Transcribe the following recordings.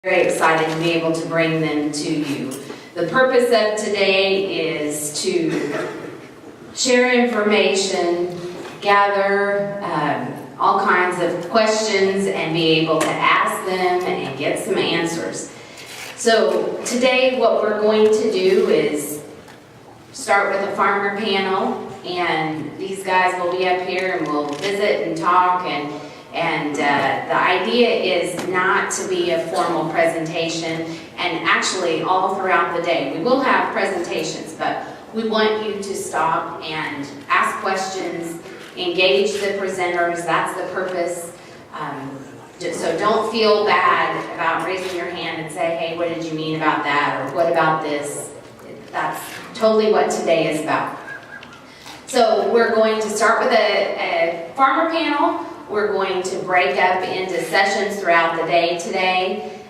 Very excited to be able to bring them to you. The purpose of today is to share information, gather all kinds of questions, and be able to ask them and get some answers. So today what we're going to do is start with a farmer panel, and these guys will be up here and we'll visit and talk, and the idea is not to be a formal presentation, and actually all throughout the day we will have presentations, but we want you to stop and ask questions, engage the presenters. That's the purpose. So don't feel bad about raising your hand and say, hey, what did you mean about that, or what about this? That's totally what today is about. So we're going to start with a farmer panel. We're going to break up into sessions throughout the day today.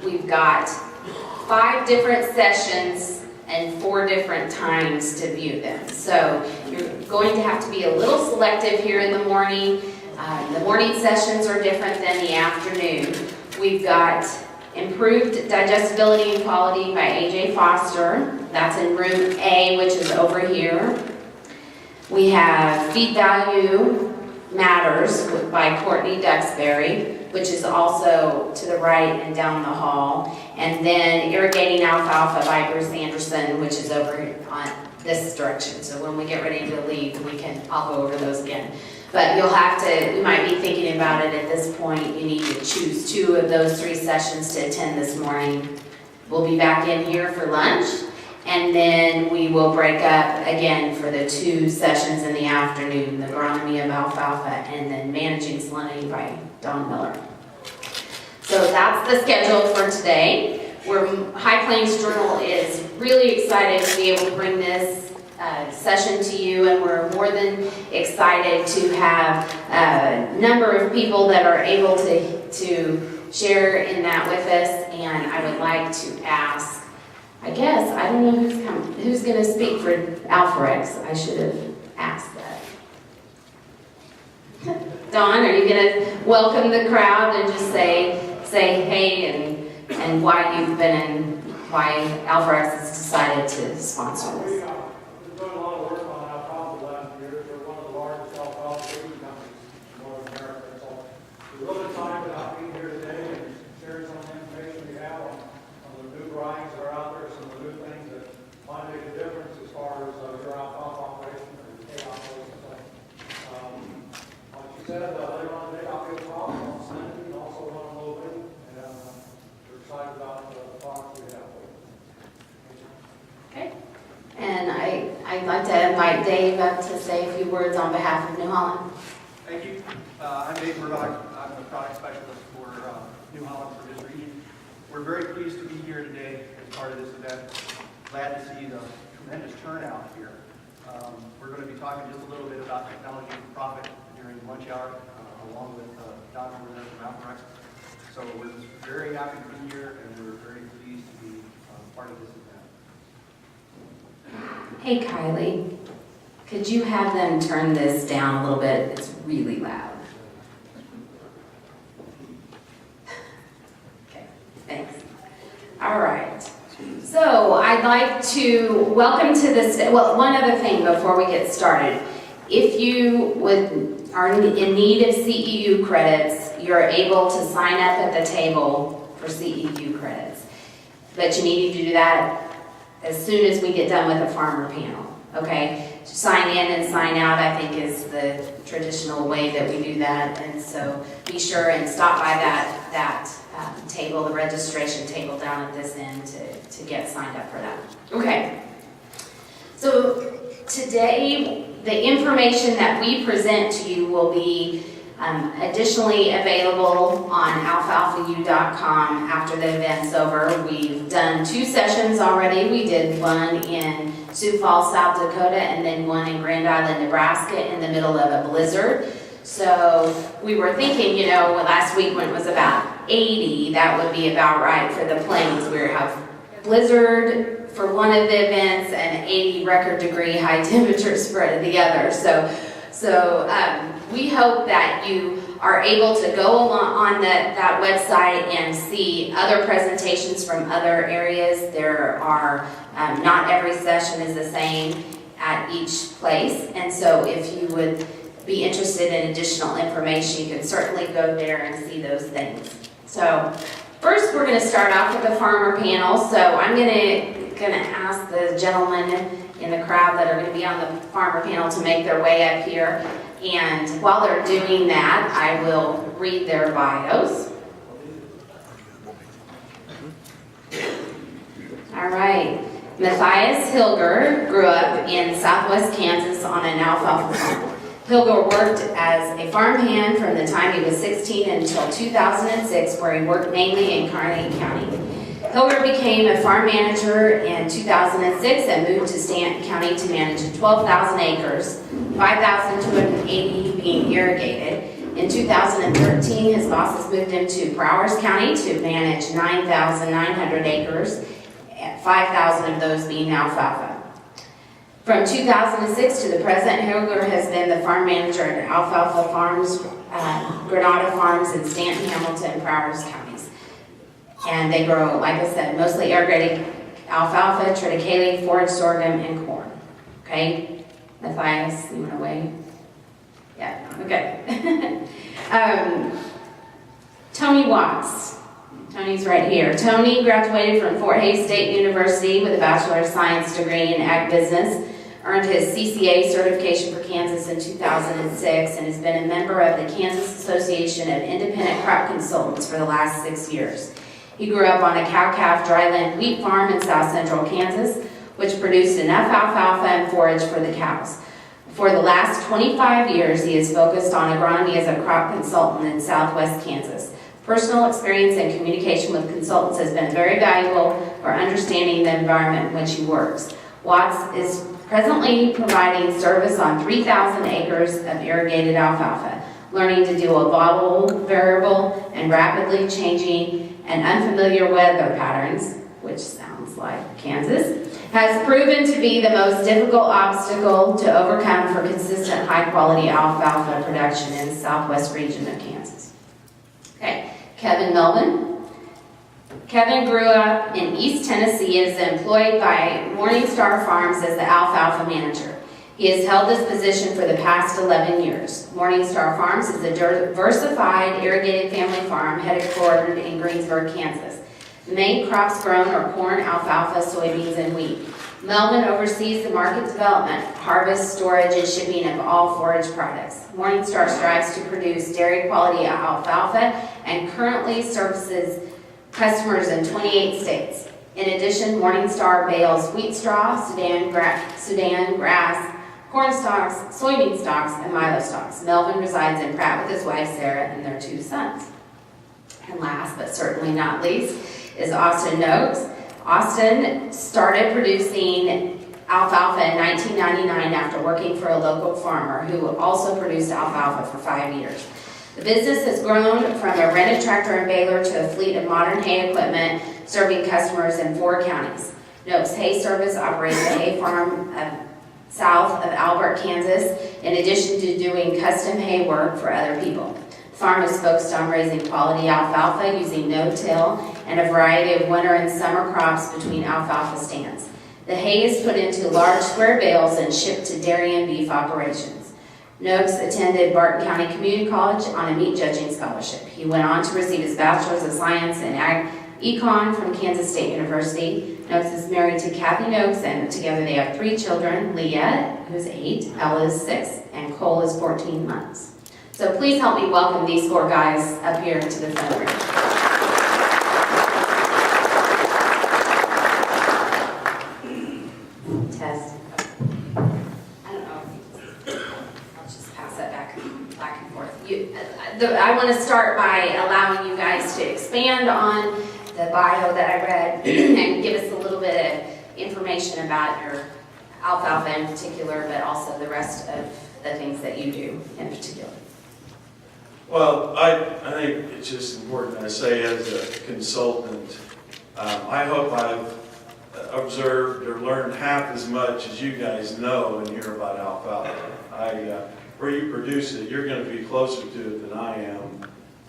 We've got 5 different sessions and 4 different times to view them. So you're going to have to be a little selective here in the morning. The morning sessions are different than the afternoon. We've got Improved Digestibility and Quality by A.J. Foster. That's in room A, which is over here. We have Feed Value Matters by Courtney Duxbury, which is also to the right and down the hall. And then Irrigating Alfalfa by Bruce Anderson, which is over on this direction. So when we get ready to leave, I'll go over those again. But you'll have to, you might be thinking about it at this point. You need to choose 2 of those 3 sessions to attend this morning. We'll be back in here for lunch, and then we will break up again for the 2 sessions in the afternoon, the Agronomy of Alfalfa and then Managing Salinity by Don Miller. So that's the schedule for today. High Plains Journal is really excited to be able to bring this session to you, and we're more than excited to have a number of people that are able to share in that with us. And I would like to ask, I guess, I don't know who's going to speak for Alpharex. I should have asked that. Dawn, are you going to welcome the crowd and just say hey and why you've been and why Alpharex has decided to sponsor this? We've done a lot of work on alfalfa the last year. We're one of the largest alfalfa breeding companies in North America. So we're really excited about being here today and sharing some of the information we have on the new varieties that are out there, some of the new things that might make a difference as far as your alfalfa operation or your hay operation. So, like you said, later on today I'll be a problem on Sunday and also on a little bit. And we're excited about the products we have. Okay. And I'd like to invite Dave up to say a few words on behalf of New Holland. Thank you. I'm Dave Murdoch. I'm the product specialist for New Holland for this region. We're very pleased to be here today as part of this event. Glad to see the tremendous turnout here. We're going to be talking just a little bit about technology and profit during lunch hour, along with Don over there from Alfalfa. So we're very happy to be here, and we're very pleased to be part of this event. Hey Kylie, could you have them turn this down a little bit? It's really loud. Okay, thanks. All right. So I'd like to welcome to this. Well, one other thing before we get started. If you are in need of CEU credits, you're able to sign up at the table for CEU credits. But you need to do that as soon as we get done with the farmer panel, okay? Sign in and sign out, I think, is the traditional way that we do that. And so be sure and stop by that table, the registration table down at this end to get signed up for that. Okay. So today, the information that we present to you will be additionally available on alfalfau.com after the event's over. We've done 2 sessions already. We did one in Sioux Falls, South Dakota, and then one in Grand Island, Nebraska in the middle of a blizzard. So we were thinking, last week when it was about 80, that would be about right for the plains. We have blizzard for one of the events and 80 record degree high temperature spread of the other. So we hope that you are able to go on that website and see other presentations from other areas. There are, not every session is the same at each place, and so if you would be interested in additional information, you can certainly go there and see those things. So first we're going to start off with the farmer panel. So I'm going to ask the gentlemen in the crowd that are going to be on the farmer panel to make their way up here. And while they're doing that, I will read their bios. All right. Matthias Hilger grew up in southwest Kansas on an alfalfa farm. Hilger worked as a farmhand from the time he was 16 until 2006, where he worked mainly in Carnegie County. Hilger became a farm manager in 2006 and moved to Stanton County to manage 12,000 acres, 5,280 being irrigated. In 2013, his bosses moved him to Browers County to manage 9,900 acres, 5,000 of those being alfalfa. From 2006 to the present, Hilger has been the farm manager at Alfalfa Farms, Granada Farms in Stanton, Hamilton, and Browers counties. And they grow, like I said, mostly irrigated alfalfa, triticale, forage sorghum, and corn. Okay? Matthias, you want to weigh? Yeah, okay. Tony Watts. Tony's right here. Tony graduated from Fort Hays State University with a Bachelor of Science degree in Ag Business, earned his CCA certification for Kansas in 2006, and has been a member of the Kansas Association of Independent Crop Consultants for the last 6 years. He grew up on a cow-calf dryland wheat farm in south central Kansas, which produced enough alfalfa and forage for the cows. For the last 25 years, he has focused on agronomy as a crop consultant in southwest Kansas. Personal experience and communication with consultants has been very valuable for understanding the environment in which he works. Watts is presently providing service on 3,000 acres of irrigated alfalfa, learning to deal with volatile, variable, and rapidly changing and unfamiliar weather patterns, which sounds like Kansas, has proven to be the most difficult obstacle to overcome for consistent high-quality alfalfa production in the southwest region of Kansas. Okay, Kevin Melvin. Kevin grew up in East Tennessee and is employed by Morningstar Farms as the alfalfa manager. He has held this position for the past 11 years. Morningstar Farms is a diversified irrigated family farm headquartered in Greensburg, Kansas. The main crops grown are corn, alfalfa, soybeans, and wheat. Melvin oversees the market development, harvest, storage, and shipping of all forage products. Morningstar strives to produce dairy quality alfalfa and currently services customers in 28 states. In addition, Morningstar bales wheat straw, Sudan grass, corn stalks, soybean stalks, and milo stalks. Melvin resides in Pratt with his wife Sarah and their 2 sons. And last but certainly not least is Austin Noakes. Austin started producing alfalfa in 1999 after working for a local farmer who also produced alfalfa for 5 years. The business has grown from a rented tractor and baler to a fleet of modern hay equipment serving customers in 4 counties. Noakes Hay Service operates a hay farm south of Albert, Kansas, in addition to doing custom hay work for other people. The farm is focused on raising quality alfalfa using no-till and a variety of winter and summer crops between alfalfa stands. The hay is put into large square bales and shipped to dairy and beef operations. Noakes attended Barton County Community College on a meat judging scholarship. He went on to receive his Bachelor's of Science in Econ from Kansas State University. Noakes is married to Kathy Noakes, and together they have 3 children, Leah, who's 8, Ella is 6, and Cole is 14 months. So please help me welcome these 4 guys up here to the front row. Test. I don't know. I'll just pass that back and forth. I want to start by allowing you guys to expand on the bio that I read and give us a little bit of information about your alfalfa in particular, but also the rest of the things that you do in particular. Well, I think it's just important I say as a consultant, I hope I've observed or learned half as much as you guys know and hear about alfalfa. where you produce it, you're going to be closer to it than I am.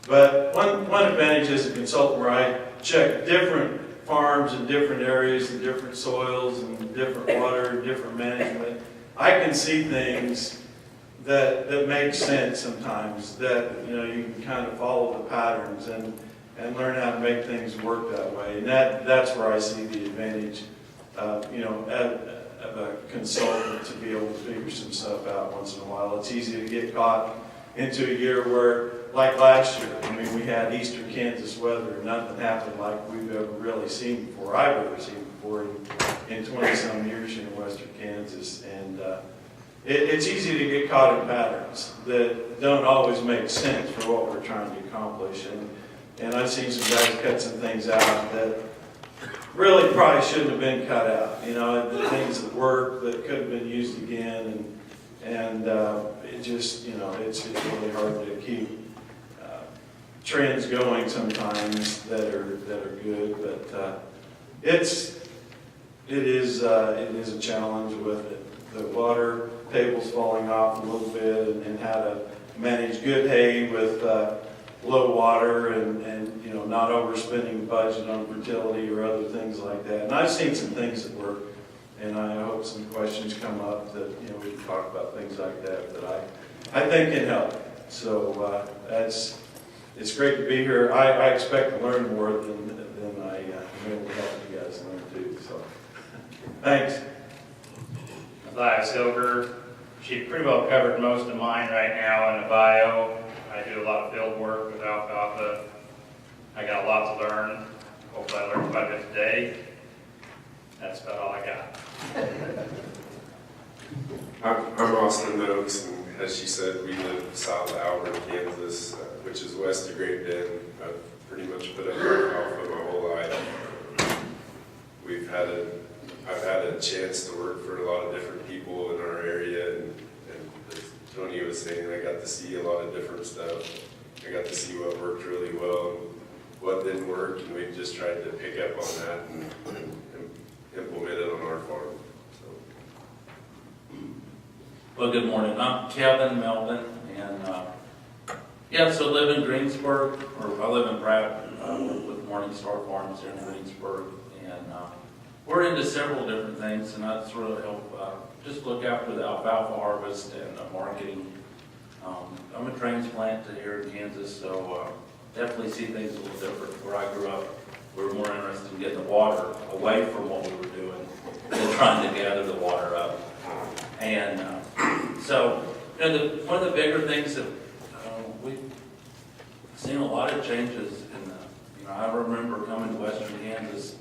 But one advantage as a consultant where I check different farms in different areas and different soils and different water and different management, I can see things that make sense sometimes, that you can kind of follow the patterns and learn how to make things work that way. And that's where I see the advantage of a consultant, to be able to figure some stuff out once in a while. It's easy to get caught into a year where, like last year, we had eastern Kansas weather and nothing happened like we've ever really seen before, I've ever seen before in 20-some years here in western Kansas. And it's easy to get caught in patterns that don't always make sense for what we're trying to accomplish. And I've seen some guys cut some things out that really probably shouldn't have been cut out. The things that work that could have been used again, and it just, it's really hard to keep trends going sometimes that are good. But it is a challenge with it. The water table's falling off a little bit, and how to manage good hay with low water and not overspending the budget on fertility or other things like that. And I've seen some things that work, and I hope some questions come up that we can talk about things like that I think can help. So it's great to be here. I expect to learn more than I am able to help you guys learn too. So thanks. Matthias Hilger. She pretty well covered most of mine right now in the bio. I do a lot of field work with alfalfa. I got a lot to learn. Hopefully I learned quite a bit today. That's about all I got. I'm Austin Oaks, and as she said, we live south of Alfalfa, Kansas, which is west of Great Bend. I've pretty much put up alfalfa my whole life. I've had a chance to work for a lot of different people in our area, and as Tony was saying, I got to see a lot of different stuff. I got to see what worked really well and what didn't work, and we just tried to pick up on that and implement it on our farm. Well, good morning. I'm Kevin Melvin, and so live in Greensburg, or I live in Pratt, with Morningstar Farms here in Greensburg, and we're into several different things, and that's really help just look after the alfalfa harvest and marketing. I'm a transplant here in Kansas, so definitely see things a little different. Where I grew up, we were more interested in getting the water away from what we were doing than trying to gather the water up. And so, one of the bigger things that we've seen a lot of changes in I remember coming to western Kansas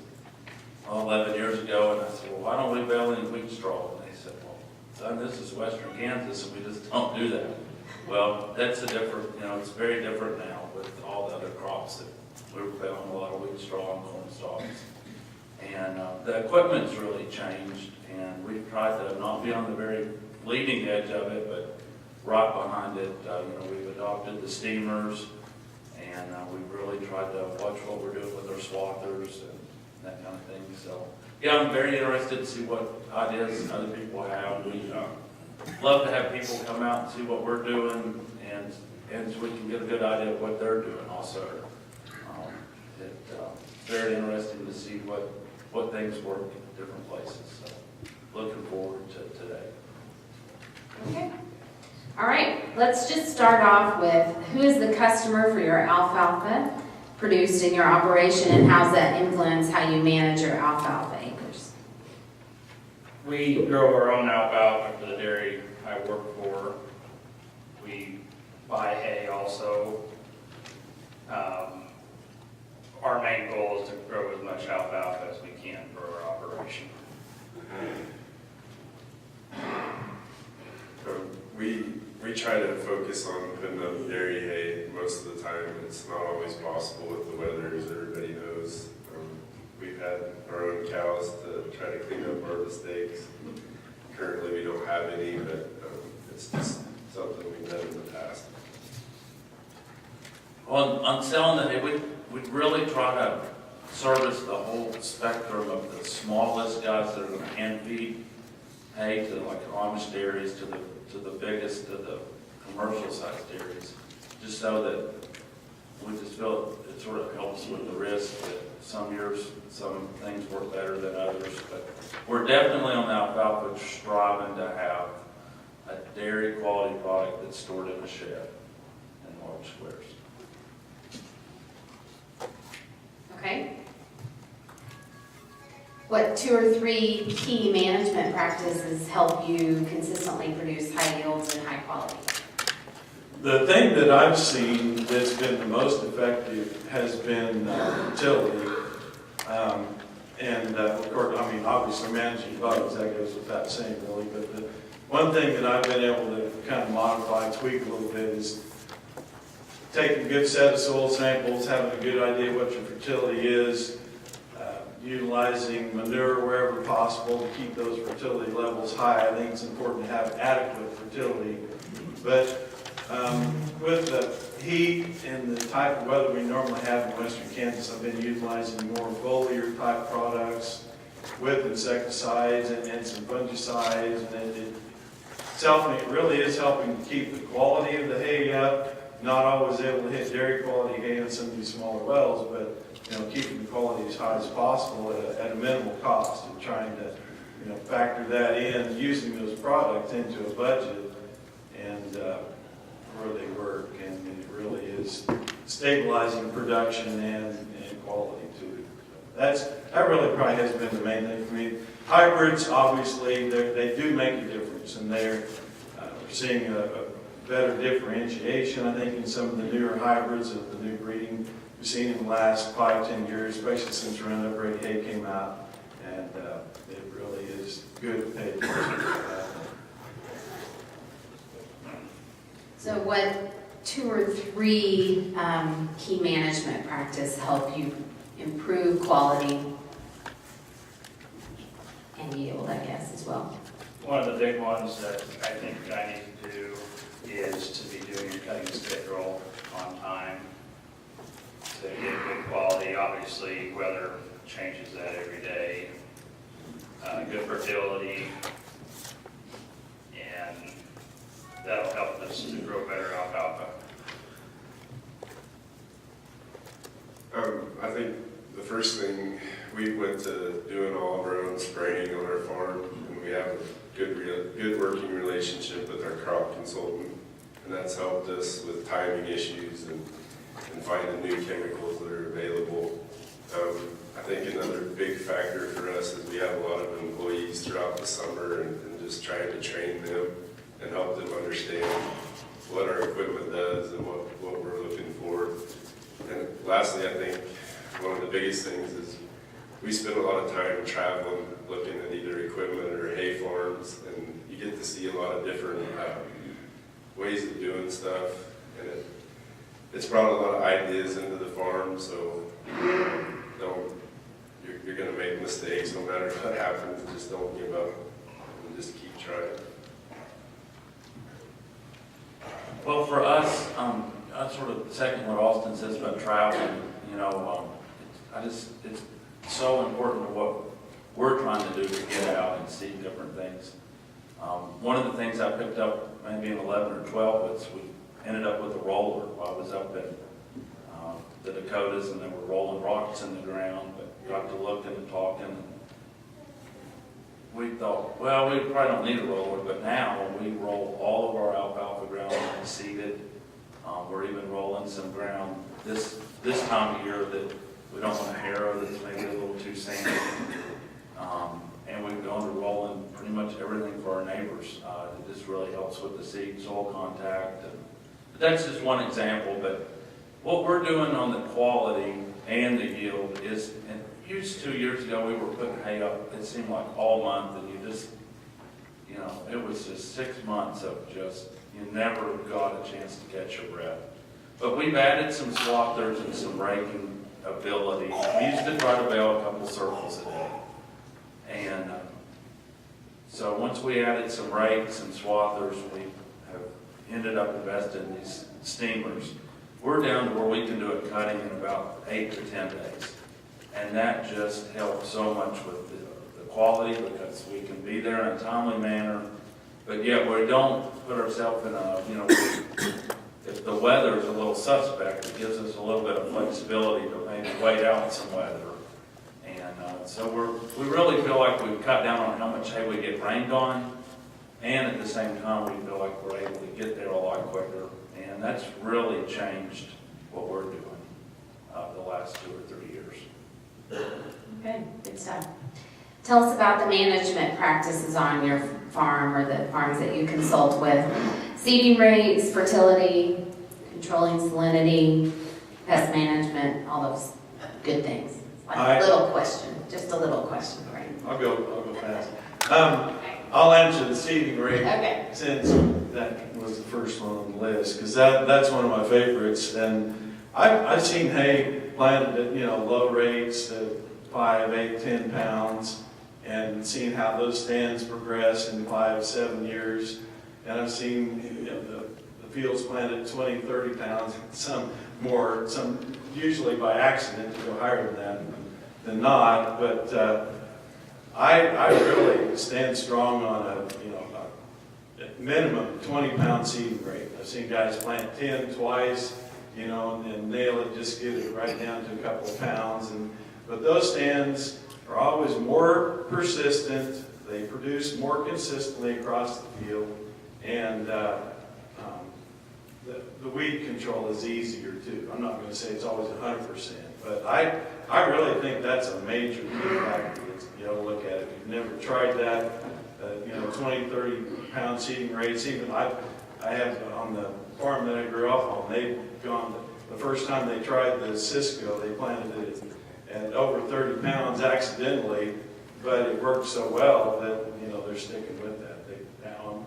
11 years ago, and I said, well, why don't we bale in wheat straw? And they said, well, son, this is western Kansas, and we just don't do that. Well, that's a different, it's very different now with all the other crops that we were baling a lot of wheat straw and corn stalks. And the equipment's really changed, and we've tried to not be on the very leading edge of it, but right behind it. We've adopted the steamers, and we've really tried to watch what we're doing with our swathers and that kind of thing. So, I'm very interested to see what ideas other people have. We love to have people come out and see what we're doing, and so we can get a good idea of what they're doing also. It's very interesting to see what things work in different places. So, looking forward to today. Okay. All right, let's just start off with who is the customer for your alfalfa produced in your operation, and how's that influence how you manage your alfalfa acres? We grow our own alfalfa for the dairy I work for. We buy hay also. Our main goal is to grow as much alfalfa as we can for our operation. We try to focus on putting up dairy hay most of the time. It's not always possible with the weather, as everybody knows. We've had our own cows to try to clean up our mistakes. Currently, we don't have any, but it's just something we've done in the past. On selling the hay, we really try to service the whole spectrum of the smallest guys that are going to hand feed hay to like Amish dairies to the biggest of the commercial sized dairies, just so that we just feel it sort of helps with the risk that some years, some things work better than others. But we're definitely on the alfalfa striving to have a dairy quality product that's stored in a shed in large squares. Okay. What 2 or 3 key management practices help you consistently produce high yields and high quality? The thing that I've seen that's been the most effective has been fertility. Of course, I mean, obviously managing bugs, that goes without saying really, but the one thing that I've been able to kind of modify, tweak a little bit is taking a good set of soil samples, having a good idea what your fertility is, utilizing manure wherever possible to keep those fertility levels high. I think it's important to have adequate fertility. But with the heat and the type of weather we normally have in western Kansas, I've been utilizing more foliar type products with insecticides and some fungicides, and it's helping. It really is helping to keep the quality of the hay up. Not always able to hit dairy quality hay on some of these smaller wells, but keeping the quality as high as possible at a minimal cost, and trying to factor that in, using those products into a budget, and really work, and it really is stabilizing production and quality too. That really probably has been the main thing for me. Hybrids, obviously, they do make a difference, and we're seeing a better differentiation, I think, in some of the newer hybrids of the new breeding we've seen in the last 5-10 years, especially since Roundup Ready Hay came out, and it really is good to pay attention to that. So what 2 or 3 key management practices help you improve quality and yield, I guess, as well? One of the big ones that I think I need to do is to be doing your cutting schedule on time to get good quality. Obviously, weather changes that every day. Good fertility, and that'll help us to grow better alfalfa. I think the first thing, we went to doing all of our own spraying on our farm, and we have a good working relationship with our crop consultant, and that's helped us with timing issues and finding new chemicals that are available. I think another big factor for us is we have a lot of employees throughout the summer, and just trying to train them and help them understand what our equipment does and what we're looking for. And lastly, I think one of the biggest things is we spend a lot of time traveling, looking at either equipment or hay farms, and you get to see a lot of different ways of doing stuff, and it's brought a lot of ideas into the farm, so you're going to make mistakes no matter what happens. Just don't give up and just keep trying. Well, for us, I sort of second what Austin says about traveling. It's so important to what we're trying to do to get out and see different things. One of the things I picked up maybe in 11 or 12 was we ended up with a roller while I was up in the Dakotas, and they were rolling rocks in the ground, but got to looking and talking. And we thought, well, we probably don't need a roller, but now we roll all of our alfalfa ground and seed it. We're even rolling some ground this time of year that we don't want to harrow, that's maybe a little too sandy. And we've gone to rolling pretty much everything for our neighbors. It just really helps with the seed soil contact. But that's just one example, but what we're doing on the quality and the yield is, and used 2 years ago we were putting hay up, it seemed like all month, and it was just 6 months of just, you never got a chance to catch your breath. But we've added some swathers and some raking ability. We used to try to bale a couple circles a day. And so once we added some rakes and swathers, we have ended up investing in these steamers. We're down to where we can do it cutting in about 8 to 10 days. And that just helps so much with the quality, because we can be there in a timely manner, but yet we don't put ourselves in a, if the weather is a little suspect, it gives us a little bit of flexibility to maybe wait out some weather. And so we really feel like we've cut down on how much hay we get rained on, and at the same time, we feel like we're able to get there a lot quicker. And that's really changed what we're doing the last 2 or 3 years. Okay, good stuff. Tell us about the management practices on your farm or the farms that you consult with. Seeding rates, fertility, controlling salinity, pest management, all those good things. Like a little question, just a little question, right? I'll go fast. I'll answer the seeding rate. Okay. Since that was the first one on the list, because that's one of my favorites. And I've seen hay planted at, low rates at 5, 8, 10 pounds, and seen how those stands progress in 5, 7 years. And I've seen the fields planted 20, 30 pounds, some more, some usually by accident to go higher than not. But I really stand strong on a minimum 20-pound seeding rate. I've seen guys plant 10 twice, and nail it, just get it right down to a couple of pounds. But those stands are always more persistent. They produce more consistently across the field, and the weed control is easier too. I'm not going to say it's always 100%, but I really think that's a major key factor. Look at it. If you've never tried that, 20, 30 pound seeding rates. Even I have on the farm that I grew up on, they've gone, the first time they tried the Cisco, they planted it at over 30 pounds accidentally, but it worked so well that, they're sticking with that. They now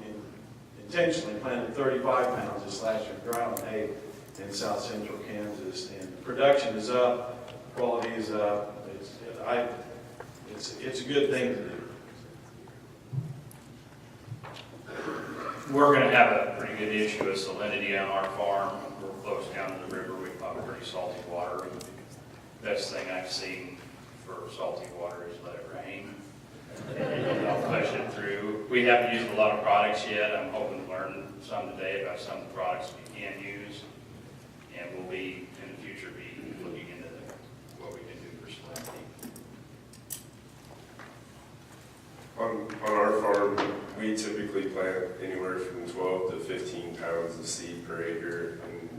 intentionally planted 35 pounds this last year, ground hay in south central Kansas, and production is up, quality is up. It's a good thing to do. We're going to have a pretty good issue with salinity on our farm. We're close down to the river. We've got pretty salty water. Best thing I've seen for salty water is let it rain. I'll push it through. We haven't used a lot of products yet. I'm hoping to learn some today about some of the products we can use. And we'll be, in the future, be looking into what we can do for salinity. On our farm, we typically plant anywhere from 12 to 15 pounds of seed per acre, and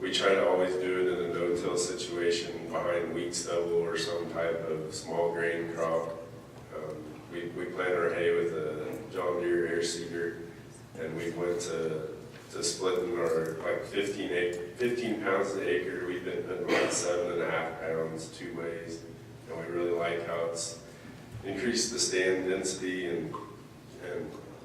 we try to always do it in a no-till situation behind wheat stubble or some type of small grain crop. We plant our hay with a John Deere air seeder, and we went to splitting our 15 pounds an acre. We've been putting like 7.5 pounds 2 ways, and we really like how it's increase the stand density and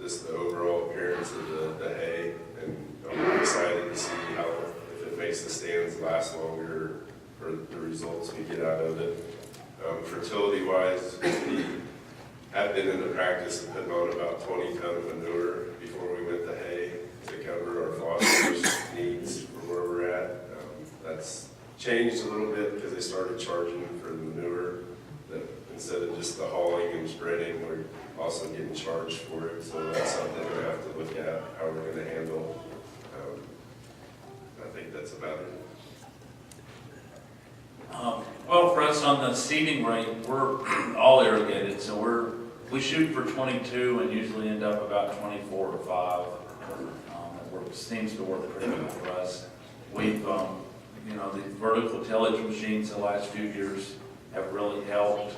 just the overall appearance of the hay. And I'm excited to see how, if it makes the stands last longer, or the results we get out of it. Fertility wise, we have been in the practice of putting on about 20 ton of manure before we went to hay to cover our phosphorus needs for where we're at. That's changed a little bit because they started charging for the manure. That instead of just the hauling and spreading, we're also getting charged for it. So that's something we have to look at, how we're going to handle. I think that's about it. Well, for us on the seeding rate, we're all irrigated, so we shoot for 22 and usually end up about 24 to 5. It seems to work pretty good for us. We've, the vertical tillage machines the last few years have really helped.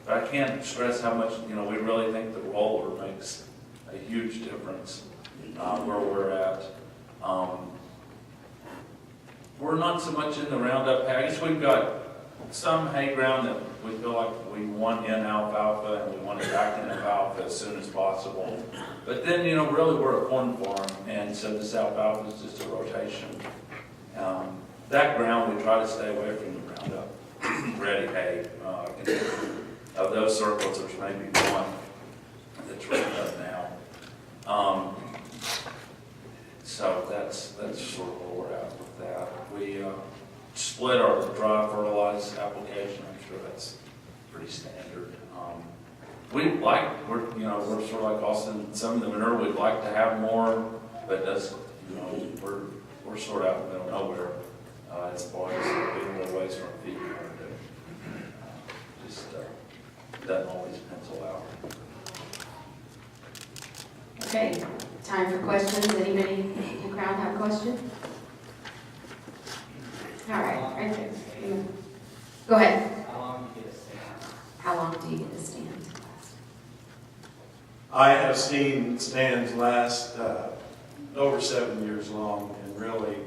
But I can't stress how much, we really think the roller makes a huge difference where we're at. We're not so much in the Roundup hay. I guess we've got some hay ground that we feel like we want in alfalfa, and we want it back in alfalfa as soon as possible. But then, really we're a corn farm, and so this alfalfa is just a rotation. That ground, we try to stay away from the Roundup ready hay. Of those circles, there's maybe one that's right up now. So that's sort of where we're at with that. We split our dry fertilizer application. I'm sure that's pretty standard. we're sort of like Austin, some of the manure, we'd like to have more, but that's, we're sort of out in the middle of nowhere, as far as being a little ways from feed. Doesn't always pencil out. Okay, time for questions. Anybody in the crowd have a question? All right there. Go ahead. How long do you get a stand? How long do you get to stand? I have seen stands last over 7 years long and really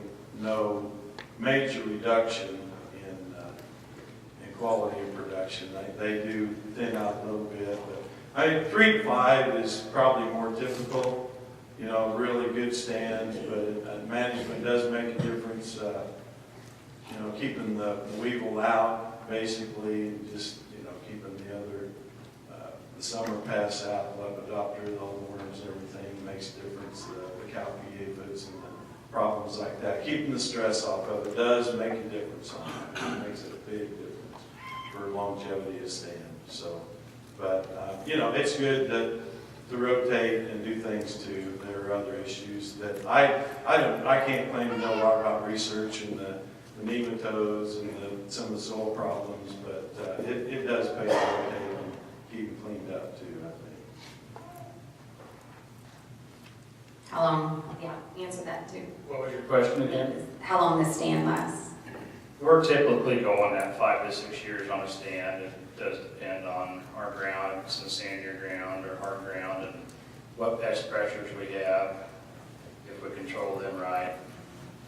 no major reduction in quality of production. They do thin out a little bit, but 3 to 5 is probably more typical. Really good stands, but management does make a difference. Keeping the weevil out, basically, just keeping the other the summer pests out, lepidoptera, the old worms, everything makes a difference. The cowpea aphids and the problems like that. Keeping the stress off of it does make a difference. It makes a big difference for longevity of stand. So, but it's good to rotate and do things too. There are other issues that I can't claim to know a lot about research and the nematodes and some of the soil problems, but it does pay to rotate and keep them cleaned up too, I think. How long? Yeah, answer that too. What was your question again? How long the stand lasts? We're typically going at 5 to 6 years on a stand. It does depend on our ground, if it's some sandier ground or hard ground, and what pest pressures we have. If we control them right,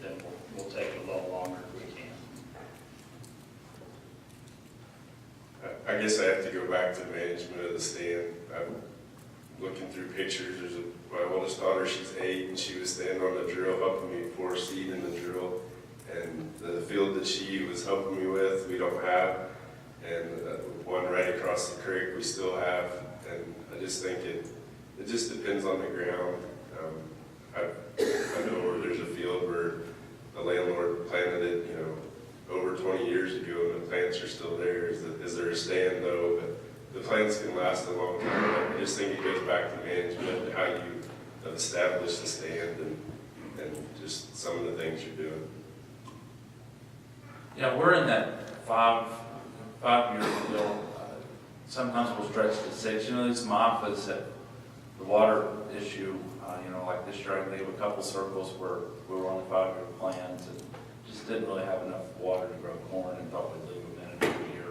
then we'll take it a little longer if we can. I guess I have to go back to management of the stand. I'm looking through pictures. My oldest daughter, she's 8, and she was standing on the drill helping me pour seed in the drill. And the field that she was helping me with, we don't have. And one right across the creek we still have. And I just think it just depends on the ground. I know where there's a field where the landlord planted it, over 20 years ago, and the plants are still there. Is there a stand though? But the plants can last a long time. I just think it goes back to management and how you establish the stand and just some of the things you're doing. Yeah, we're in that five-year deal. Sometimes we'll stretch to 6. These MAFAs have the water issue. Like this year, I gave a couple circles where we were on 5-year plans and just didn't really have enough water to grow corn and thought we'd leave them in every year.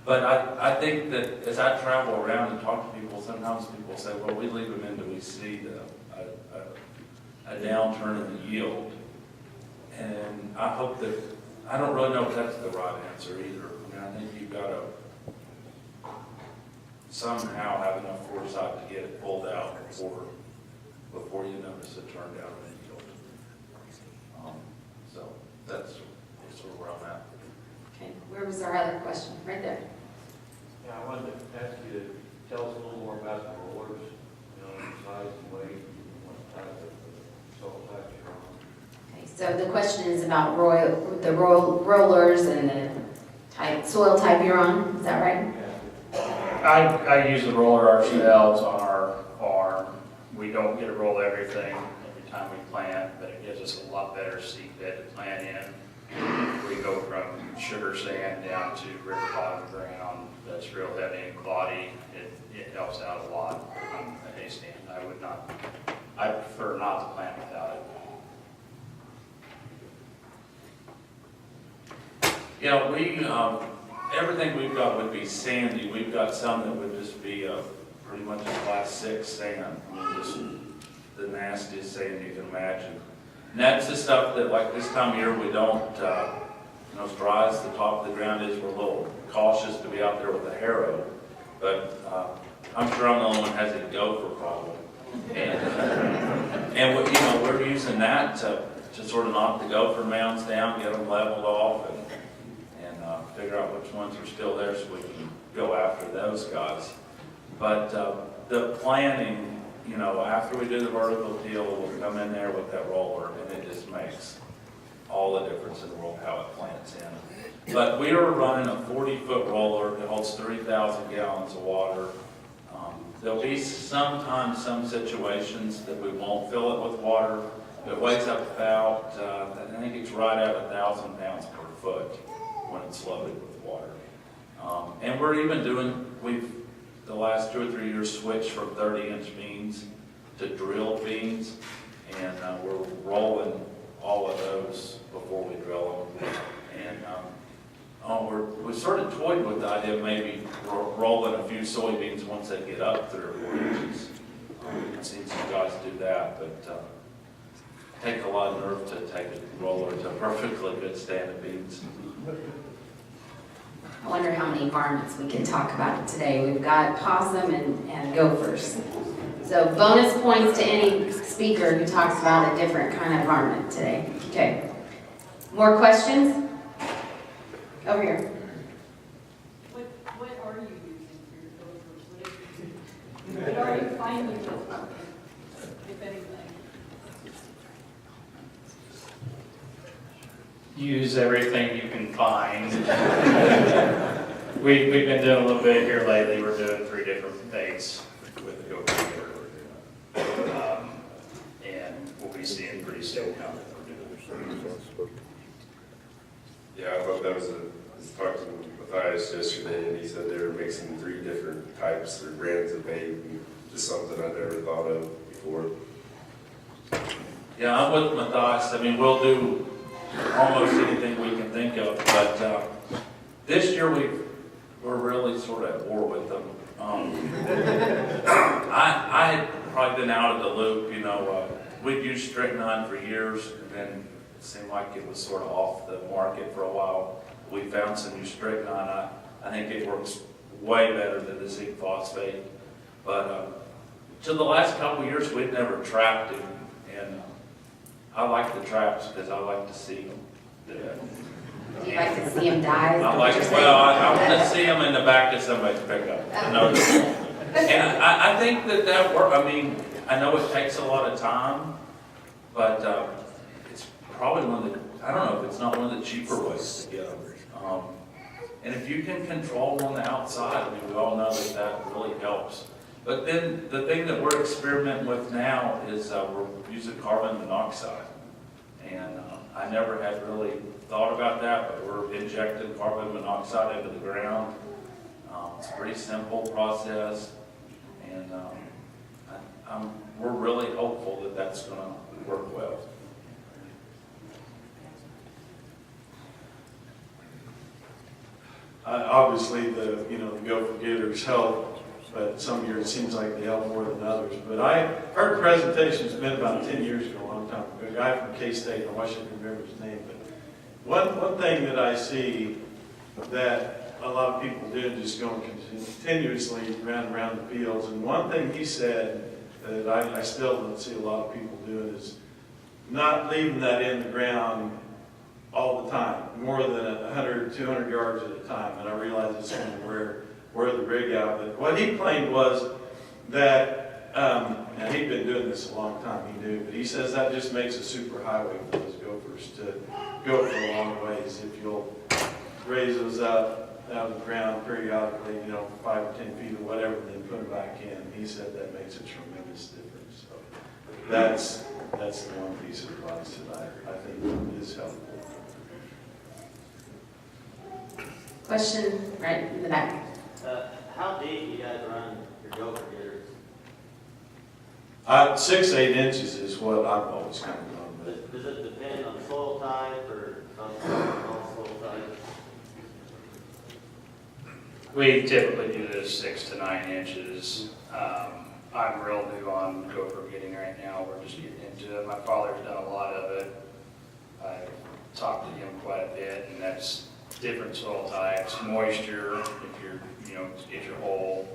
But I think that as I travel around and talk to people, sometimes people say, well, we leave them in till we see a downturn in the yield. And I hope that, I don't really know if that's the right answer either. I think you've got to somehow have enough foresight to get it pulled out before you notice a turn down in the yield. So that's sort of where I'm at. Okay, where was our other question? Right there. Yeah, I wanted to ask you to tell us a little more about the rollers, size and weight, and what type of soil types you're on. Okay, so the question is about the rollers and the soil type you're on. Is that right? I use the roller ourselves on our farm. We don't get to roll everything every time we plant, but it gives us a lot better seed bed to plant in. We go from sugar sand down to river bottom ground that's real heavy and cloddy. It helps out a lot on the hay stand. I prefer not to plant without it. Yeah, everything we've got would be sandy. We've got some that would just be pretty much a class 6 sand. Just the nastiest sand you can imagine. And that's the stuff that, like this time of year, we don't, as dry as the top of the ground is, we're a little cautious to be out there with a harrow. But I'm sure I'm the only one who has a gopher problem. And we're using that to sort of knock the gopher mounds down, get them leveled off, and figure out which ones are still there so we can go after those guys. But the planting, after we do the vertical deal, we'll come in there with that roller, and it just makes all the difference in the world how it plants in. But we are running a 40-foot roller that holds 3,000 gallons of water, There'll be sometimes some situations that we won't fill it with water. It weighs up about, I think it's right at 1,000 pounds per foot when it's loaded with water. And we're even we've, the last 2 or 3 years, switched from 30-inch beans to drilled beans, and we're rolling all of those before we drill them. And we sort of toyed with the idea of maybe rolling a few soybeans once they get up 3 or 4 inches. I've seen some guys do that, but take a lot of nerve to take a roller to a perfectly good stand of beans. I wonder how many varmints we can talk about today. We've got possum and gophers. So bonus points to any speaker who talks about a different kind of varmint today. Okay. More questions? Over here. What are you using for your gophers? What are you finding with them, if anything? Use everything you can find. We've been doing a little bit here lately. We're doing 3 different baits with the gopher. And we'll be seeing pretty soon how we're doing. Yeah, I thought that was I was talking to Matthias yesterday, and he said they were mixing 3 different types or brands of bait, and just something I'd never thought of before. Yeah, I'm with Matthias. I mean, we'll do almost anything we can think of, but this year we're really sort of at war with them. I had probably been out of the loop, we'd used strychnine for years, and then it seemed like it was sort of off the market for a while. We found some new strychnine. I think it works way better than the zinc phosphate, but to the last couple of years we'd never trapped him, and I like the traps because I like to see them. Do you like to see them die? I want to see them in the back of somebody's pickup. And I think that works. I mean, I know it takes a lot of time, but it's probably one of the, I don't know if it's not one of the cheaper ways to get them. And if you can control on the outside, I mean, we all know that really helps. But then the thing that we're experimenting with now is we're using carbon monoxide. And I never had really thought about that, but we're injecting carbon monoxide into the ground. It's a pretty simple process, and we're really hopeful that that's going to work well. Obviously, the gopher getters help, but some years it seems like they help more than others. But I heard a presentation, it's been about 10 years ago, a long time ago, a guy from K-State, I wish I could remember his name, but one thing that I see that a lot of people do is just going continuously around the fields, and one thing he said that I still don't see a lot of people doing is not leaving that in the ground all the time, more than 100, 200 yards at a time. And I realize it's going to wear the rig out. But what he claimed was that, and he'd been doing this a long time, he knew, but he says that just makes a super highway for those gophers to go for a long ways. If you'll raise those up out of the ground periodically, 5 or 10 feet or whatever, and then put them back in. He said that makes a tremendous difference. So that's the one piece of advice that I think is helpful. Question right in the back. How deep do you guys run your gopher getters? 6 to 8 inches is what I've always kind of done with. Does it depend on soil type or some soil type? We typically do this 6 to 9 inches. I'm real new on gopher getting right now. We're just getting into it. My father's done a lot of it. I've talked to him quite a bit, and that's different soil types, moisture, if you're, to get your hole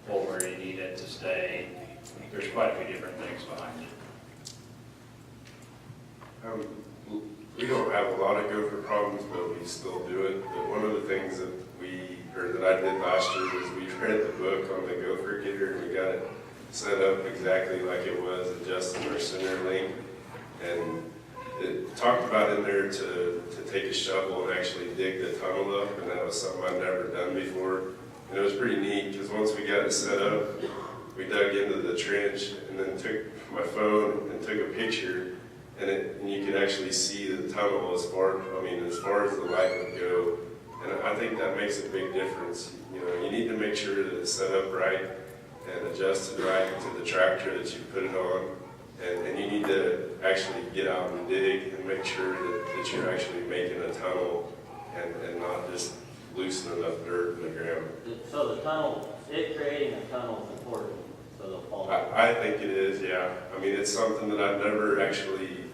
where you need it to stay. There's quite a few different things behind it. We don't have a lot of gopher problems, but we still do it. But one of the things that I did last year was we read the book on the gopher getter, and we got it set up exactly like it was, adjusting our center link. And it talked about in there to take a shovel and actually dig the tunnel up, and that was something I'd never done before. And it was pretty neat, because once we got it set up, we dug into the trench and then took my phone and took a picture, and you could actually see the tunnel as far as the light would go. And I think that makes a big difference. You know, you need to make sure that it's set up right and adjusted right to the tractor that you put it on. And you need to actually get out and dig and make sure that you're actually making a tunnel and not just loosening up dirt in the ground. So the tunnel, creating a tunnel is important, so they'll fall. I think it is, yeah. I mean, it's something that I've never actually,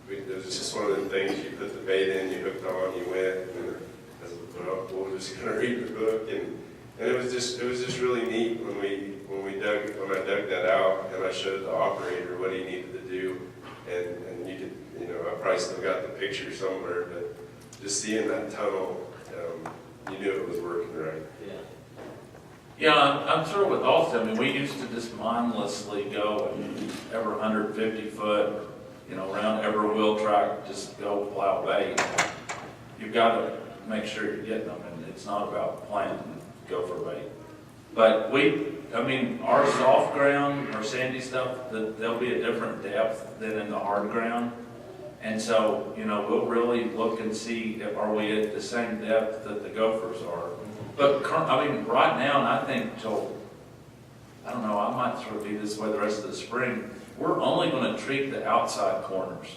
it was just one of the things, you put the bait in, you hooked on, you went, and I said, well, we're just gonna read the book, and it was just really neat when I dug that out, and I showed the operator what he needed to do, and you could, I probably still got the picture somewhere, but just seeing that tunnel, you knew it was working right. Yeah. Yeah, I'm sure with Austin, I mean, we used to just mindlessly go and every 150 foot, around every wheel track, just go plow bait. You've got to make sure you're getting them, and it's not about planting, go for bait. But our soft ground or sandy stuff, there'll be a different depth than in the hard ground. And so, we'll really look and see if are we at the same depth that the gophers are. But right now, and I think I don't know, I might sort of be this way the rest of the spring, we're only going to treat the outside corners.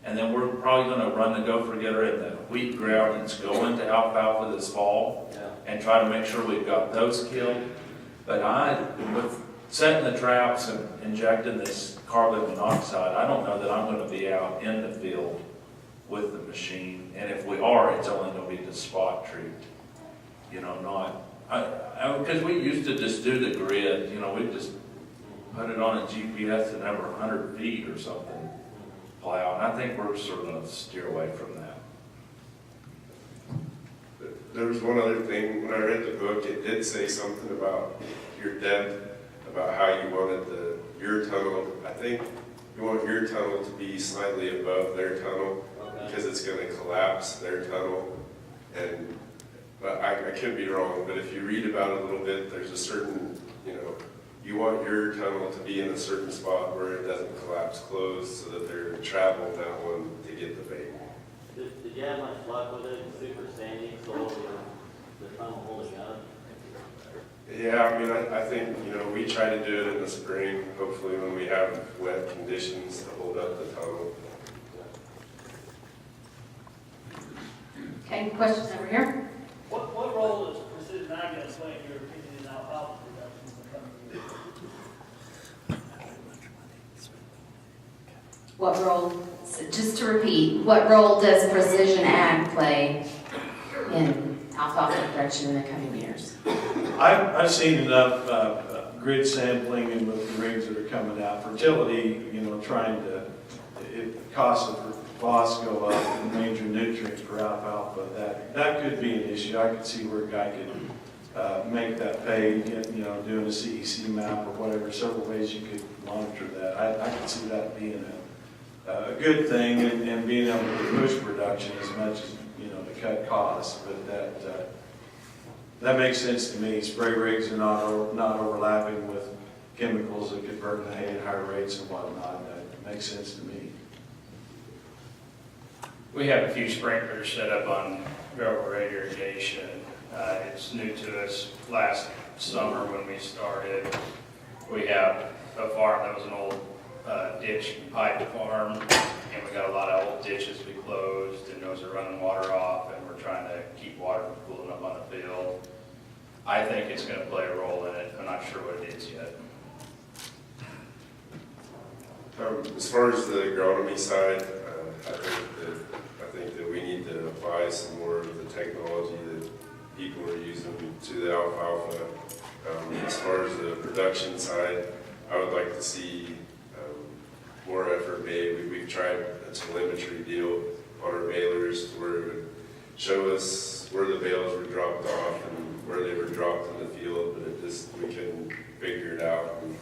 And then we're probably going to run the gopher getter in the wheat ground and go into alfalfa this fall and try to make sure we've got those killed. But with setting the traps and injecting this carbon monoxide, I don't know that I'm going to be out in the field with the machine. And if we are, it's only going to be to spot treat. Because we used to just do the grid, we just put it on a GPS and every 100 feet or something plow. And I think we're sort of going to steer away from that. There was one other thing, when I read the book, it did say something about your depth, about how you wanted your tunnel. I think you want your tunnel to be slightly above their tunnel because it's going to collapse their tunnel. But I could be wrong, but if you read about it a little bit, there's a certain, you want your tunnel to be in a certain spot where it doesn't collapse closed so that they're traveling that one to get the bait. Did you have much luck with it? Super sandy, so the tunnel holding up? Yeah, I think, we try to do it in the spring, hopefully when we have wet conditions to hold up the tunnel. Okay, questions over here? What role is precision ag going to play in your opinion in alfalfa production in the coming years? What role, just to repeat, what role does precision ag play in alfalfa production in the coming years? I've seen enough grid sampling and with the rigs that are coming out, fertility, trying to, if the costs of phos go up and major nutrients for alfalfa, that could be an issue. I could see where a guy could make that pay, doing a CEC map or whatever, several ways you could monitor that. I could see that being a good thing and being able to push production as much as, to cut costs, but that makes sense to me. Spray rigs are not overlapping with chemicals that could burn the hay at higher rates and whatnot. That makes sense to me. We have a few sprinklers set up on railroad rate irrigation. It's new to us last summer when we started. We have a farm that was an old ditch pipe farm, and we got a lot of old ditches we closed, and those are running water off, and we're trying to keep water from pooling up on the field. I think it's going to play a role in it. I'm not sure what it is yet. As far as the agronomy side, I think that we need to apply some more of the technology that people are using to the alfalfa. As far as the production side, I would like to see more effort made. We've tried a telemetry deal on our balers where it would show us where the bales were dropped off and where they were dropped in the field, but we couldn't figure it out. And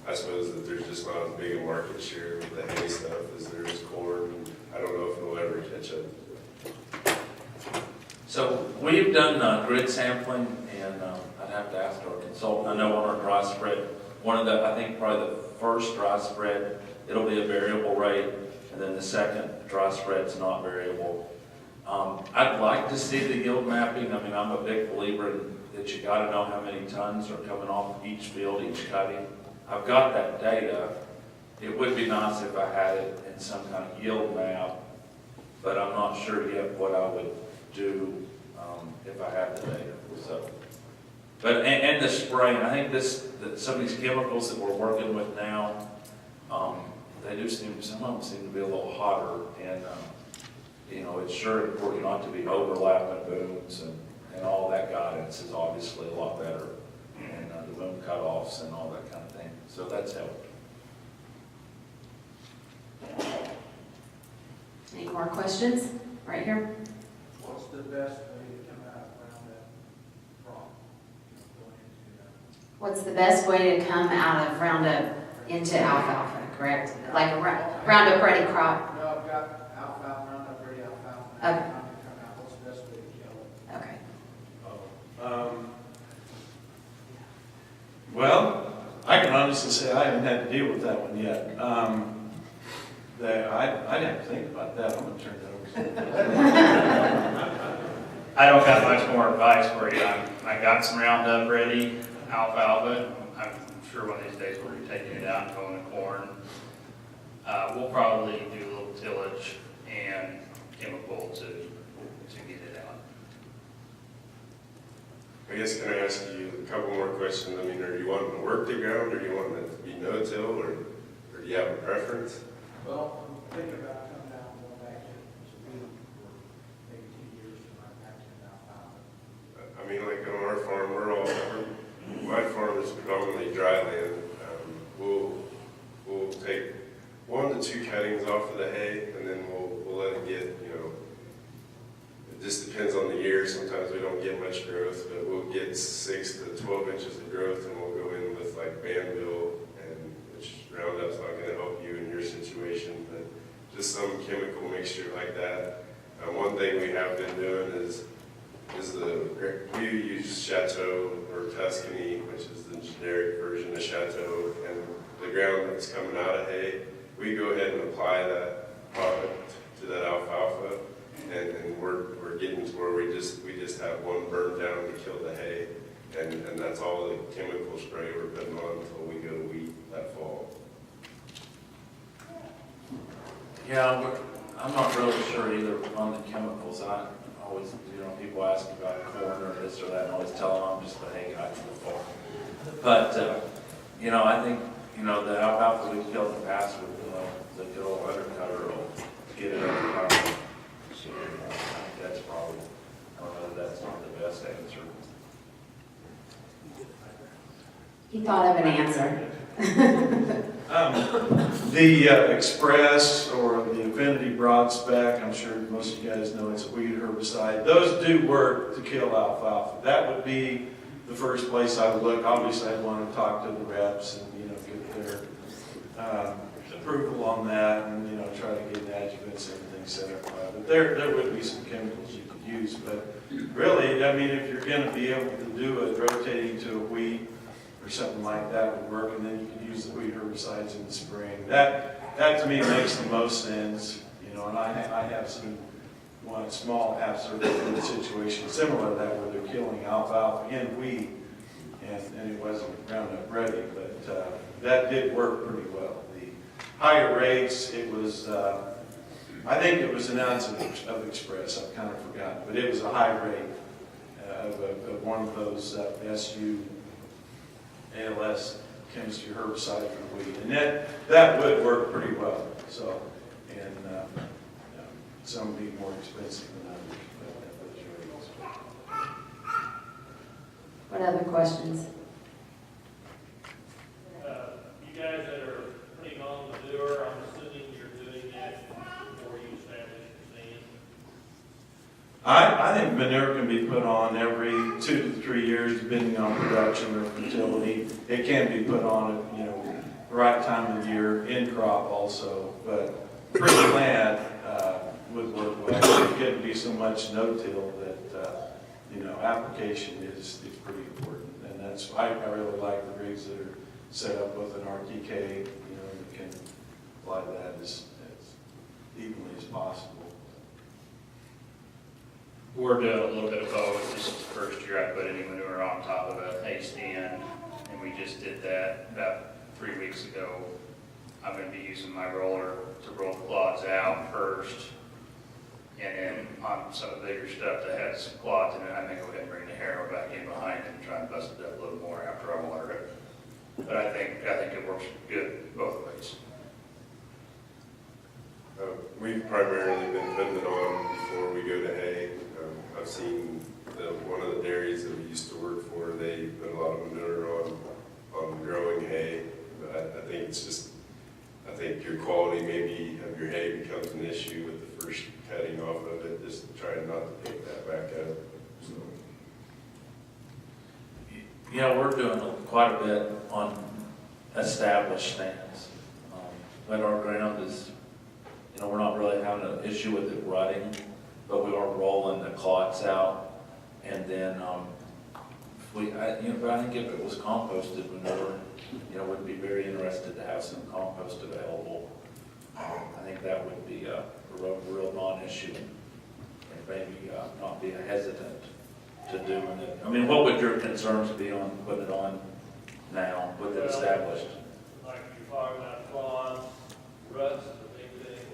I suppose that there's just not as big a market share with the hay stuff as there is corn. I don't know if it'll ever catch up. So we've done grid sampling, and I'd have to ask our consultant. I know on our dry spread I think probably the first dry spread, it'll be a variable rate, and then the second dry spread's not variable. I'd like to see the yield mapping. I mean, I'm a big believer in that you gotta know how many tons are coming off each field, each cutting. I've got that data. It would be nice if I had it in some kind of yield map, but I'm not sure yet what I would do if I had the data. So, but and the spraying, I think that some of these chemicals that we're working with now, they do some of them seem to be a little hotter, and you know, it's sure important not to be overlapping booms, and all that guidance is obviously a lot better, and the boom cutoffs and all that kind of thing. So that's helped. Any more questions? Right here. What's the best way to come out around that crop? Going into that? What's the best way to come out of Roundup into alfalfa, correct? Like a Roundup ready crop? No, I've got alfalfa, Roundup ready alfalfa. Okay. I'm gonna come out. What's the best way to kill it? Okay. Well, I can honestly say I haven't had to deal with that one yet. I'd have to think about that. I'm going to turn that over to you. I don't got much more advice for you. I got some Roundup ready alfalfa. I'm sure one of these days we'll be taking it out and going to corn. We'll probably do a little tillage and chemical to get it out. I guess, can I ask you a couple more questions? I mean, are you wanting to work the ground, or do you want it to be no-till, or do you have a preference? Well, I'm thinking about coming out and going back to Sabine for maybe 2 years from my back to alfalfa. I mean, like on our farm, my farm is predominantly dry land. We'll take 1 to 2 cuttings off of the hay, and then we'll let it get, you know, it just depends on the year. Sometimes we don't get much growth, but we'll get 6 to 12 inches of growth, and we'll go in with like Banville, and which Roundup's not going to help you in your situation, but just some chemical mixture like that. One thing we have been doing is we use Chateau or Tuscany, which is the generic version of Chateau, and the ground that's coming out of hay, we go ahead and apply that product to that alfalfa, and we're getting to where we just have one burn down to kill the hay, and that's all the chemical spray we're putting on until we go wheat that fall. Yeah, I'm not really sure either on the chemicals. I always, you know, people ask about corn or this or that, and I always tell them I'm just a hay guy to the farm. But, you know, I think, you know, the alfalfa we've killed in the past with, you know, the good old undercutter will get it over time. So I think that's probably, I don't know if that's not the best answer. He thought of an answer. The Express or the Infinity Broad Spec, I'm sure most of you guys know it's a weed herbicide. Those do work to kill alfalfa. That would be the first place I would look. Obviously, I'd want to talk to the reps and, you know, get their approval on that, and, you know, try to get adjuvants and everything set up. But there would be some chemicals you could use. But really, I mean, if you're going to be able to do it, rotating to a wheat or something like that would work, and then you could use the weed herbicides in the spring. That to me makes the most sense, you know, and I have seen one small half-circle situation similar to that where they're killing alfalfa in wheat, and it wasn't Roundup ready, but that did work pretty well. The higher rates, it was, I think it was an ounce of Express, I've kind of forgotten, but it was a high rate of one of those SU ALS chemistry herbicide for wheat, and that would work pretty well. So, and some would be more expensive than others, but that was really What other questions? You guys that are putting on the manure, I'm assuming you're doing that before you establish your stand? I think manure can be put on every 2 to 3 years, depending on production or fertility. It can be put on at, you know, the right time of year, in crop also, but pre-plant would work well. It couldn't be so much no-till that, you know, application is pretty important. And that's, I really like the rigs that are set up with an RTK, you can apply that as evenly as possible. We're doing a little bit of both. This is the first year I put any manure on top of a hay stand, and we just did that about 3 weeks ago. I'm going to be using my roller to roll the clods out first, and then on some of the bigger stuff that has clods in it, I may go ahead and bring the harrow back in behind it and try and bust it up a little more after I water it. But I think it works good both ways. We've primarily been putting it on before we go to hay. I've seen one of the dairies that we used to work for, they put a lot of manure on growing hay, but I think it's just, I think your quality maybe of your hay becomes an issue with the first cutting off of it, just trying not to pick that back up. So. We're doing quite a bit on established stands. But our ground is, we're not really having an issue with it rutting, but we are rolling the clots out. And then, but I think if it was composted manure, would be very interested to have some compost available. I think that would be a real non-issue, and maybe not be hesitant to doing it. I mean, what would your concerns be on putting it on now with it established? Like you're talking about clods, ruts, the big thing.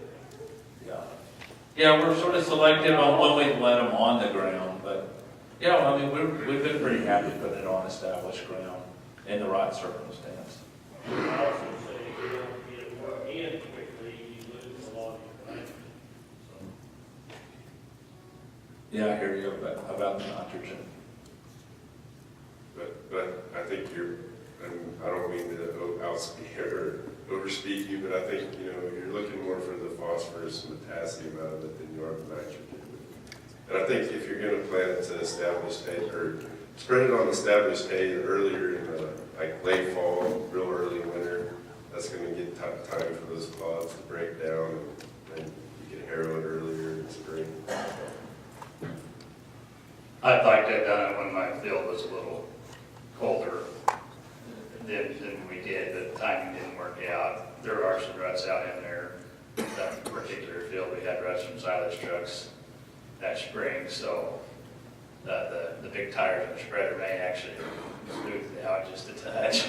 Yeah, we're sort of selective on when we let them on the ground, but we've been pretty happy putting it on established ground in the right circumstance. I also say if you don't get it worked in quickly, you lose a lot of your nitrogen. Yeah, I hear you about the nitrogen. But I think and I don't mean to outspeak or overspeak you, but I think, you're looking more for the phosphorus and potassium out of it than you are the nitrogen. And I think if you're going to plant it to established hay, or spread it on established hay earlier in the, late fall, real early winter, that's going to get time for those clods to break down, and you can harrow it earlier in spring. I'd like to have done it when my field was a little colder than we did, but the timing didn't work out. There are some ruts out in there. That particular field, we had ruts from silage trucks that spring, so the big tires of the spreader may actually smooth it out just a touch.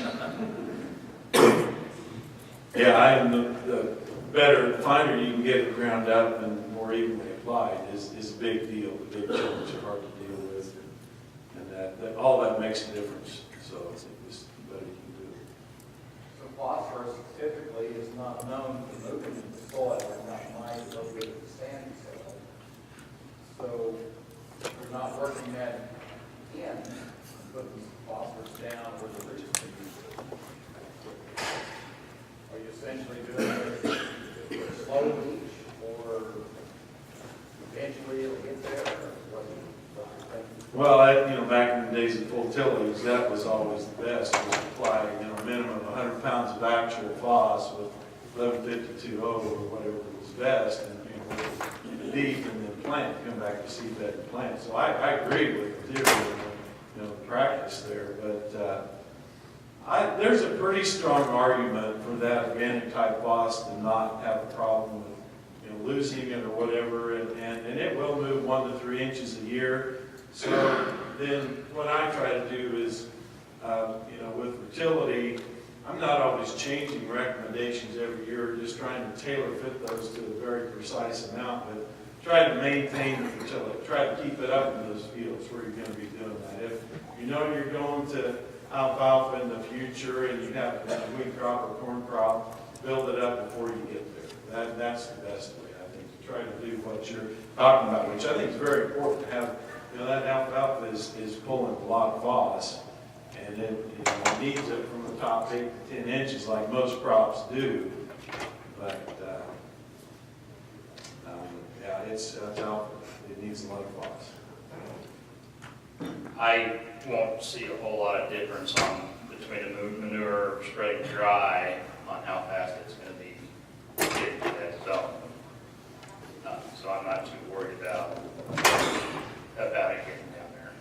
Yeah, the better, finer you can get it ground up and more evenly applied is a big deal. The big chunks are hard to deal with, and that all that makes a difference. So I think this is the better you can do it. So phosphorus typically is not known for moving in the soil, and not might go with the sandy soil. So you're not working that in, putting phosphorus down where the roots can be. Are you essentially doing it slowly, or eventually it'll get there, or what are you thinking? Well, back in the days of full tillage, that was always the best, was apply, a minimum of 100 pounds of actual phos with 1152O or whatever was best, and deep, and then plant, come back to seed bed and plant. So I agree with the theory and the practice there, but there's a pretty strong argument for that organic type phos to not have a problem with losing it or whatever, and it will move 1 to 3 inches a year. So then what I try to do is, with fertility, I'm not always changing recommendations every year, just trying to tailor fit those to a very precise amount, but try to maintain the fertility, try to keep it up in those fields where you're going to be doing that. If you're going to alfalfa in the future and you have a wheat crop or corn crop, build it up before you get there. That's the best way, I think, to try to do what you're talking about, which I think is very important to have. That alfalfa is pulling a lot of phos, and it needs it from the top 8 to 10 inches like most crops do. But it's alfalfa. It needs a lot of phos. I won't see a whole lot of difference between the manure spreading dry on how fast it's going to be getting to that zone. So I'm not too worried about it getting down there.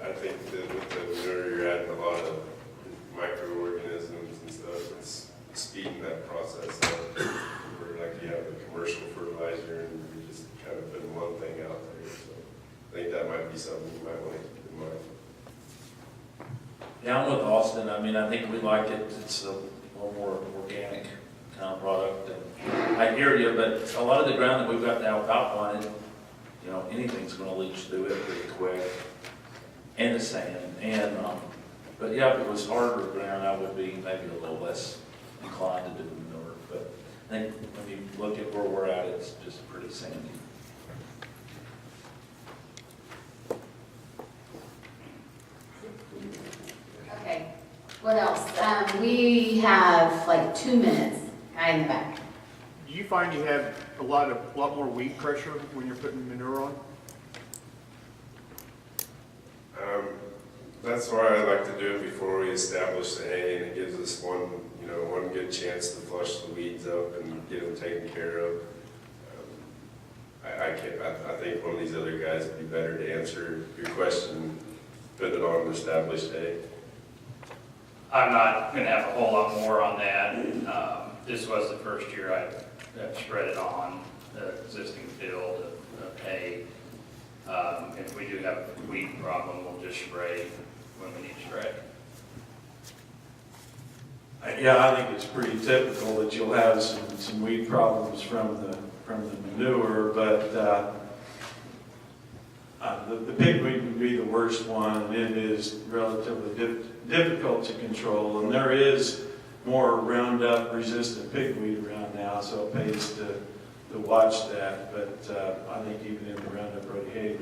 I think that with the be something you might want to keep in mind. Yeah, I'm with Austin. I mean, I think we like it. It's a little more organic kind of product. And I hear you, but a lot of the ground that we've got the alfalfa on it, you know, anything's going to leach through it pretty quick. And the sand. And, but yeah, if it was harder ground, I would be maybe a little less inclined to do manure. But I think when you look at where we're at, it's just pretty sandy. Okay, what else? We have like 2 minutes, guy in the back. Do you find you have a lot more weed pressure when you're putting manure on? That's why I like to do it before we establish the hay, and it gives us one good chance to flush the weeds up and get them taken care of. I think one of these other guys would be better to answer your question, put it on established hay. I'm not going to have a whole lot more on that. This was the first year I've spread it on the existing field of hay. If we do have a weed problem, we'll just spray when we need to spray. Yeah, I think it's pretty typical that you'll have some weed problems from the manure, but the pigweed would be the worst one, and it is relatively difficult to control. And there is more Roundup resistant pigweed around now, so it pays to watch that. But I think even in the Roundup Ready hay,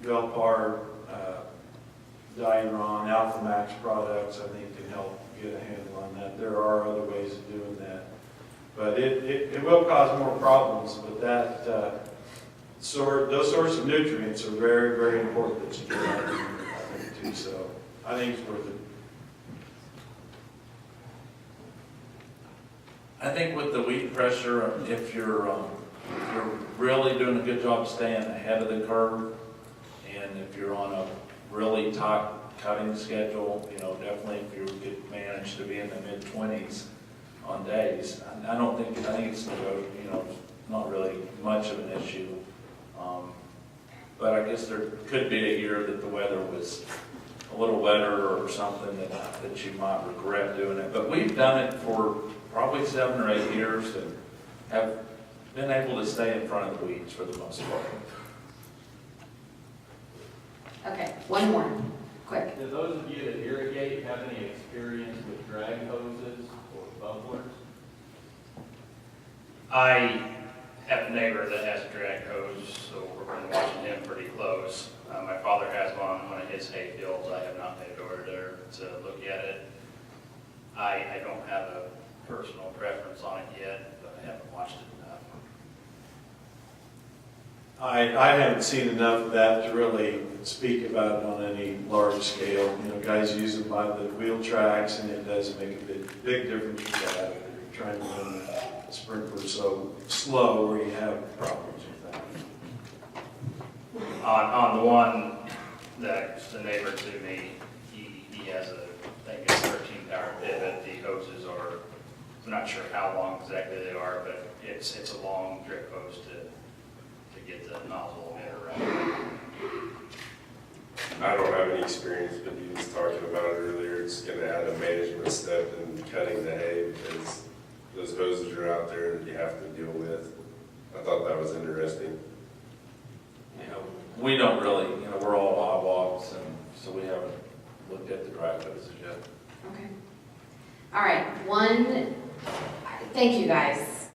the Velpar, Diuron, Alpha Max products, I think can help get a handle on that. There are other ways of doing that. But it will cause more problems, but those sorts of nutrients are very, very important that you get out of them, I think, too. So I think it's worth it. I think with the weed pressure, if you're really doing a good job staying ahead of the curve, and if you're on a really tight cutting schedule, you know, definitely if you could manage to be in the mid-20s on days, I think it's, you know, not really much of an issue. But I guess there could be a year that the weather was a little wetter or something that you might regret doing it. But we've done it for probably 7 or 8 years and have been able to stay in front of the weeds for the most part. Okay, one more, quick. Do those of you that irrigate have any experience with drag hoses or bubblers? I have a neighbor that has a drag hose, so we're going to be watching him pretty close. My father has one on one of his hay fields. I have not made over there to look at it. I don't have a personal preference on it yet, but I haven't watched it enough. I haven't seen enough of that to really speak about it on any large scale. You know, guys use them by the wheel tracks, and it does make a big difference with that. If you're trying to run the sprinkler so slow where you have problems with that. On the one that's the neighbor to me, he has I think it's 13-power pivot. The hoses are, I'm not sure how long exactly they are, but it's a long drip hose to get the nozzle emitter around. I don't have any experience, but he was talking about it earlier. It's going to add a management step in cutting the hay because those hoses are out there that you have to deal with. I thought that was interesting. You know, we don't really, you know, we're all eyeballs, and so we haven't looked at the drag hoses yet. Okay. All right, thank you guys.